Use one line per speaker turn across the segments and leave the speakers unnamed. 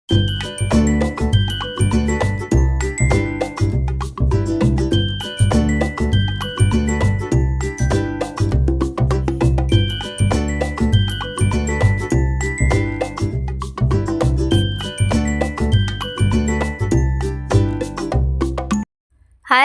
हाय,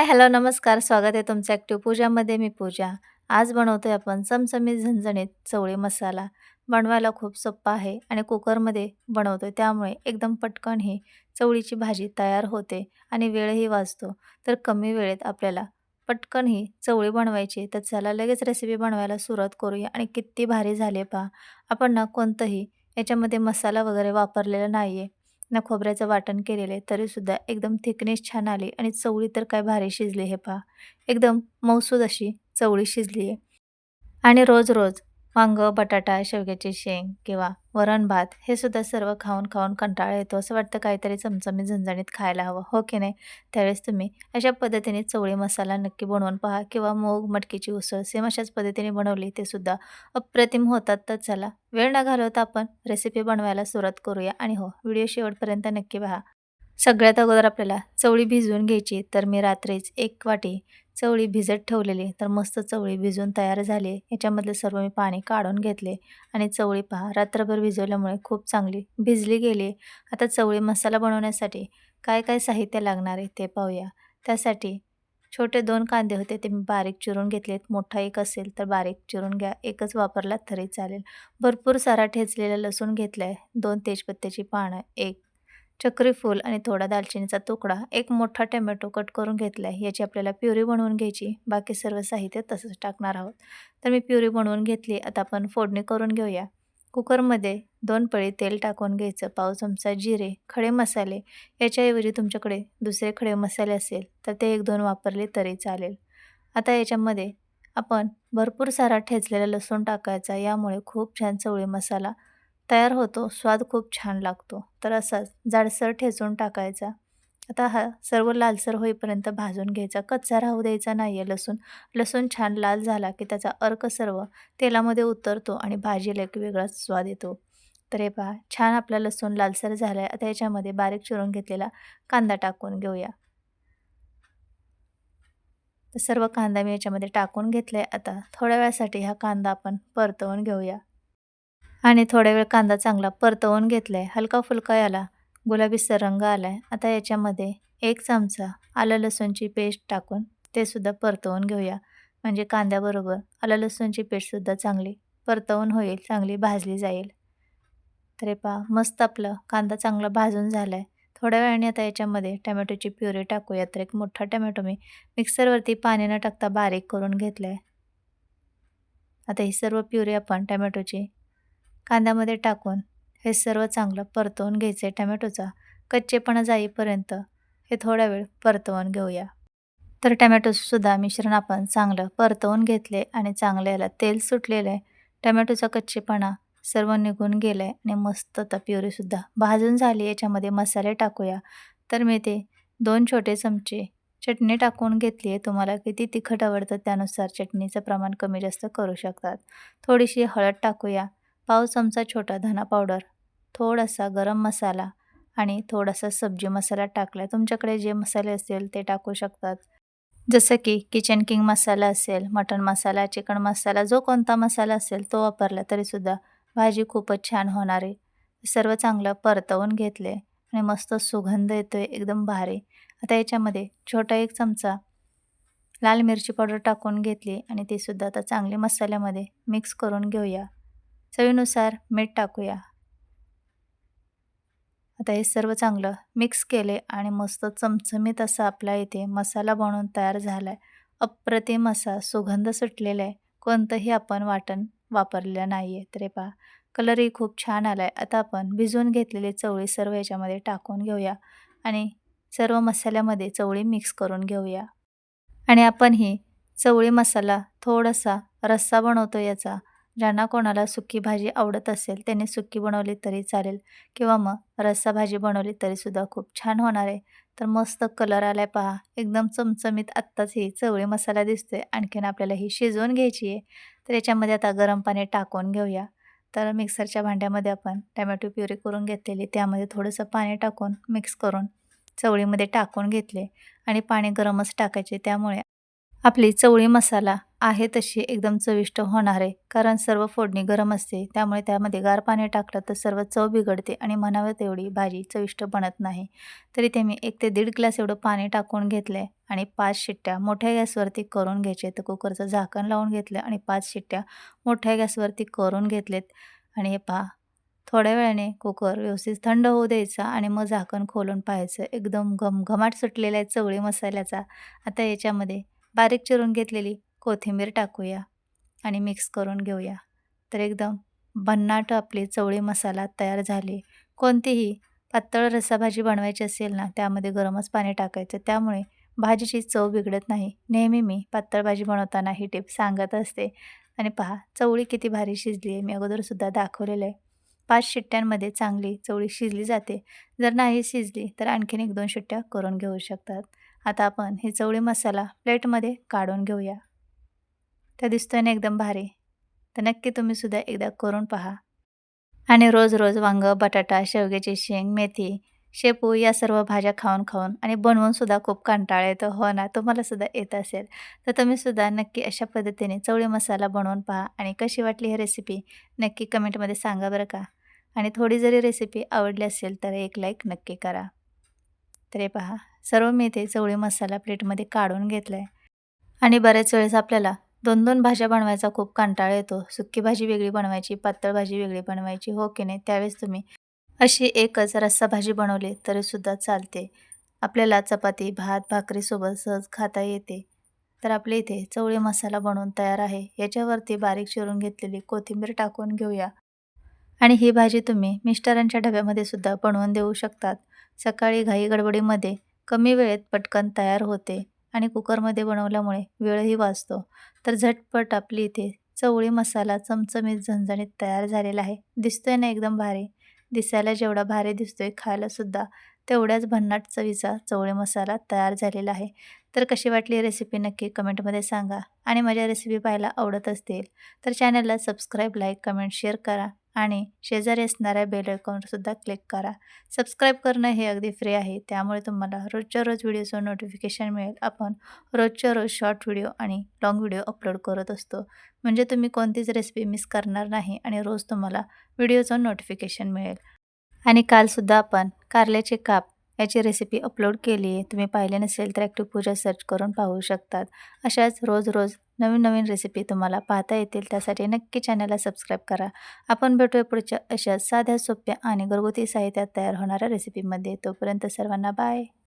hello, नमस्कार. स्वागत आहे तुमचं ॲक्टिव्ह पूजामध्ये. मी पूजा. आज बनवतोय आपण चमचमीत झणझणीत चवळी मसाला. बनवायला खूप सोप्पा आहे आणि कुकरमध्ये बनवतोय त्यामुळे एकदम पटकन ही चवळीची भाजी तयार होते आणि वेळही वाचतो. तर कमी वेळेत आपल्याला पटकन ही चवळी बनवायची. तर चला लगेच रेसिपी बनवायला सुरुवात करूया आणि किती भारी झाली पहा. आपण ना कोणतंही याच्यामध्ये मसाला वगैरे वापरलेला नाही आहे. ना खोबऱ्याचं वाटण केलेलं आहे तरीसुद्धा एकदम थिकनेस छान आली आणि चवळी तर काय भारी शिजली हे पहा. एकदम मऊसूद अशी चवळी शिजली आहे. आणि रोज-रोज वांगं, बटाटा, शेवग्याची शेंग किंवा वरण-भात हे सुद्धा सर्व खाऊन-खाऊन कंटाळा येतो. असं वाटतं काहीतरी चमचमीत झणझणीत खायला हवं, हो की नाही? त्यावेळेस तुम्ही अशा पद्धतीने चवळी मसाला नक्की बनवून पहा किंवा मूग मटकीची उसळ सेम अशाच पद्धतीने बनवली ते सुद्धा अप्रतिम होतात. तर चला वेळ न घालवता आपण रेसिपी बनवायला सुरुवात करूया आणि हो, व्हिडिओ शेवटपर्यंत नक्की पहा. सगळ्यात अगोदर आपल्याला चवळी भिजवून घ्यायची. तर मी रात्रीच 1 वाटी चवळी भिजत ठेवलेली. तर मस्त चवळी भिजून तयार झाली. याच्यामधलं सर्व मी पाणी काढून घेतले आणि चवळी पहा रात्रभर भिजवल्यामुळे खूप चांगली भिजली गेली. आता चवळी मसाला बनवण्यासाठी काय काय साहित्य लागणार आहे ते पाहूया. त्यासाठी छोटे 2 कांदे होते ते मी बारीक चिरून घेतलेत. मोठा एक असेल तर बारीक चिरून घ्या. एकच वापरला तरी चालेल. भरपूर सारा ठेचलेला लसूण घेतलाय. 2 तेजपत्त्याची पानं, 1 चक्री फूल आणि थोडा दालचिनीचा तुकडा, एक मोठा टोमॅटो कट करून घेतला आहे. याची आपल्याला प्युरी बनवून घ्यायची. बाकी सर्व साहित्य तसंच टाकणार आहोत. तर मी प्युरी बनवून घेतली. आता आपण फोडणी करून घेऊया. कुकरमध्ये 2 पळी तेल टाकून घ्यायचं. पाव चमचा जिरे, खडे मसाले याच्याऐवजी तुमच्याकडे दुसरे खडे मसाले असेल तर ते 1-2 वापरले तरी चालेल. आता याच्यामध्ये आपण भरपूर सारा ठेचलेला लसूण टाकायचा. यामुळे खूप छान चवळी मसाला तयार होतो. स्वाद खूप छान लागतो. तर असाच जाडसर ठेचून टाकायचा. आता हा सर्व लालसर होईपर्यंत भाजून घ्यायचा. कच्चा राहू द्यायचा नाही आहे लसूण. लसूण छान लाल झाला की त्याचा अर्क सर्व तेलामध्ये उतरतो आणि भाजीला एक वेगळाच स्वाद येतो. तर हे पहा छान आपला लसूण लालसर झाला आहे. आता याच्यामध्ये बारीक चिरून घेतलेला कांदा टाकून घेऊया. तर सर्व कांदा मी याच्यामध्ये टाकून घेतला आहे. आता थोड्या वेळासाठी हा कांदा आपण परतवून घेऊया. आणि थोड्या वेळ कांदा चांगला परतवून घेतलाय. हलका-फुलका याला गुलाबीसर रंग आलाय. आता याच्यामध्ये 1 चमचा आलं लसूणची पेस्ट टाकून ते सुद्धा परतवून घेऊया. म्हणजे कांद्याबरोबर आलं लसूणची पेस्टसुद्धा चांगली परतवून होईल, चांगली भाजली जाईल. तर हे पहा मस्त आपलं कांदा चांगला भाजून झालाय. थोड्या वेळाने आता याच्यामध्ये टोमॅटोची प्युरी टाकूया. तर एक मोठा टोमॅटो मी मिक्सरवरती पाणी न टाकता बारीक करून घेतलाय. आता ही सर्व प्युरी आपण टोमॅटोची कांद्यामध्ये टाकून हे सर्व चांगलं परतवून घ्यायचं आहे. टोमॅटोचा कच्चेपणा जाईपर्यंत हे थोडा वेळ परतवून घेऊया. तर टोमॅटोसुद्धा मिश्रण आपण चांगलं परतवून घेतले आणि चांगलं याला तेल सुटलेलं आहे. टोमॅटोचा कच्चेपणा सर्व निघून गेला आहे आणि मस्त आता प्युरीसुद्धा भाजून झाली. याच्यामध्ये मसाले टाकूया. तर मी ते 2 छोटे चमचे चटणी टाकून घेतली आहे. तुम्हाला किती तिखट आवडतं त्यानुसार चटणीचं प्रमाण कमी जास्त करू शकतात. थोडीशी हळद टाकूया. पाव चमचा छोटा धना पावडर, थोडासा गरम मसाला आणि थोडासा सब्जी मसाला टाकला. तुमच्याकडे जे मसाले असतील ते टाकू शकतात. जसं की किचन किंग मसाला असेल, मटण मसाला, चिकन मसाला जो कोणता मसाला असेल तो वापरला तरीसुद्धा भाजी खूपच छान होणार आहे. सर्व चांगलं परतवून घेतले आणि मस्त सुगंध येतोय एकदम भारी. आता याच्यामध्ये छोटा 1 चमचा लाल मिरची पावडर टाकून घेतली आणि ती सुद्धा आता चांगली मसाल्यामध्ये मिक्स करून घेऊया. चवीनुसार मीठ टाकूया. आता हे सर्व चांगलं मिक्स केले आणि मस्त चमचमीत असा आपला इथे मसाला बनवून तयार झाला आहे. अप्रतिम असा सुगंध सुटलेला आहे. कोणतंही आपण वाटण वापरलेलं नाही आहे. तर हे पहा कलरही खूप छान आला आहे. आता आपण भिजवून घेतलेली चवळी सर्व याच्यामध्ये टाकून घेऊया आणि सर्व मसाल्यामध्ये चवळी मिक्स करून घेऊया. आणि आपण ही चवळी मसाला थोडासा रस्सा बनवतो याचा. ज्यांना कोणाला सुकी भाजी आवडत असेल त्यांनी सुकी बनवली तरी चालेल किंवा मग रस्सा भाजी बनवली तरीसुद्धा खूप छान होणार आहे. तर मस्त कलर आलाय पहा. एकदम चमचमीत आत्ताच ही चवळी मसाला दिसतोय. आणखीन आपल्याला ही शिजवून घ्यायची आहे. तर याच्यामध्ये आता गरम पाणी टाकून घेऊया. तर मिक्सरच्या भांड्यामध्ये आपण टोमॅटो प्युरी करून घेतलेली त्यामध्ये थोडंसं पाणी टाकून मिक्स करून चवळीमध्ये टाकून घेतले आणि पाणी गरमच टाकायचे. त्यामुळे आपली चवळी मसाला आहे तशी एकदम चविष्ट होणार आहे. कारण सर्व फोडणी गरम असते, त्यामुळे त्यामध्ये गार पाणी टाकलं तर सर्व चव बिघडते आणि म्हणावं तेवढी भाजी चविष्ट बनत नाही. तरी ते मी 1 ते 1.5 ग्लास एवढं पाणी टाकून घेतलंय आणि 5 शिट्ट्या मोठ्या गॅसवरती करून घ्यायचे. तर कुकरचं झाकण लावून घेतलं आणि 5 शिट्ट्या मोठ्या गॅसवरती करून घेतलेत. आणि हे पहा, थोड्या वेळाने कुकर व्यवस्थित थंड होऊ द्यायचा आणि मग झाकण खोलून पाहायचं. एकदम घमघमाट सुटलेला आहे चवळी मसाल्याचा. आता याच्यामध्ये बारीक चिरून घेतलेली कोथिंबीर टाकूया आणि मिक्स करून घेऊया. तर एकदम भन्नाट आपली चवळी मसाला तयार झाली. कोणतीही पातळ रस्साभाजी बनवायची असेल ना, त्यामध्ये गरमच पाणी टाकायचं. त्यामुळे भाजीची चव बिघडत नाही. नेहमी मी पातळ भाजी बनवताना ही टिप सांगत असते. आणि पहा चवळी किती भारी शिजली आहे. मी अगोदरसुद्धा दाखवलेलं आहे. 5 शिट्ट्यांमध्ये चांगली चवळी शिजली जाते. जर नाही शिजली तर आणखीन 1-2 शिट्ट्या करून घेऊ शकतात. आता आपण ही चवळी मसाला प्लेटमध्ये काढून घेऊया. तर दिसतोय ना एकदम भारी. तर नक्की तुम्ही सुद्धा एकदा करून पहा. आणि रोज-रोज वांगं, बटाटा, शेवग्याची शेंग, मेथी, शेपू या सर्व भाज्या खाऊन-खाऊन आणि बनवून सुद्धा खूप कंटाळा येतो. हो ना, तुम्हाला सुद्धा येत असेल. तर तुम्ही सुद्धा नक्की अशा पद्धतीने चवळी मसाला बनवून पहा आणि कशी वाटली ही रेसिपी नक्की कमेंटमध्ये सांगा बरं का. आणि थोडी जरी रेसिपी आवडली असेल तर एक लाईक नक्की करा. तर हे पहा, सर्व मी इथे चवळी मसाला प्लेटमध्ये काढून घेतलाय. आणि बऱ्याच वेळेस आपल्याला 2-2 भाज्या बनवायचा खूप कंटाळा येतो. सुकी भाजी वेगळी बनवायची, पातळ भाजी वेगळी बनवायची, हो की नाही? त्यावेळेस तुम्ही अशी एकच रस्सा भाजी बनवली तरीसुद्धा चालते. आपल्याला चपाती, भात, भाकरीसोबत सहज खाता येते. तर आपल्या इथे चवळी मसाला बनवून तयार आहे. याच्यावरती बारीक चिरून घेतलेली कोथिंबीर टाकून घेऊया. आणि ही भाजी तुम्ही मिस्टरांच्या डब्यामध्ये सुद्धा बनवून देऊ शकतात. सकाळी घाई-गडबडीमध्ये कमी वेळेत पटकन तयार होते आणि कुकरमध्ये बनवल्यामुळे वेळही वाचतो. तर झटपट आपली इथे चवळी मसाला चमचमीत झणझणीत तयार झालेला आहे. दिसतोय ना एकदम भारी. दिसायला जेवढा भारी दिसतोय, खायलासुद्धा तेवढ्याच भन्नाट चवीचा चवळी मसाला तयार झालेला आहे. तर कशी वाटली रेसिपी नक्की कमेंटमध्ये सांगा. आणि माझ्या रेसिपी पाहायला आवडत असतील तर चॅनलला सबस्क्राईब, लाईक, कमेंट, शेअर करा. आणि शेजारी असणाऱ्या बेल आयकॉनवरसुद्धा क्लिक करा. सबस्क्राईब करणं हे अगदी फ्री आहे. त्यामुळे तुम्हाला रोजच्या रोज व्हिडिओचं नोटिफिकेशन मिळेल. आपण रोजच्या रोज शॉर्ट व्हिडिओ आणि लाँग व्हिडिओ अपलोड करत असतो. म्हणजे तुम्ही कोणतीच रेसिपी मिस करणार नाही आणि रोज तुम्हाला व्हिडिओचं नोटिफिकेशन मिळेल. आणि कालसुद्धा आपण कारल्याचे काप याची रेसिपी अपलोड केली आहे. तुम्ही पाहिले नसेल तर ॲक्टिव्ह पूजा सर्च करून पाहू शकतात. अशाच रोज-रोज नवीन-नवीन रेसिपी तुम्हाला पाहता येतील. त्यासाठी नक्की चॅनलला सबस्क्राईब करा. आपण भेटूया पुढच्या अशाच साध्या, सोप्या आणि घरगुती साहित्यात तयार होणाऱ्या रेसिपीमध्ये. तोपर्यंत सर्वांना बाय.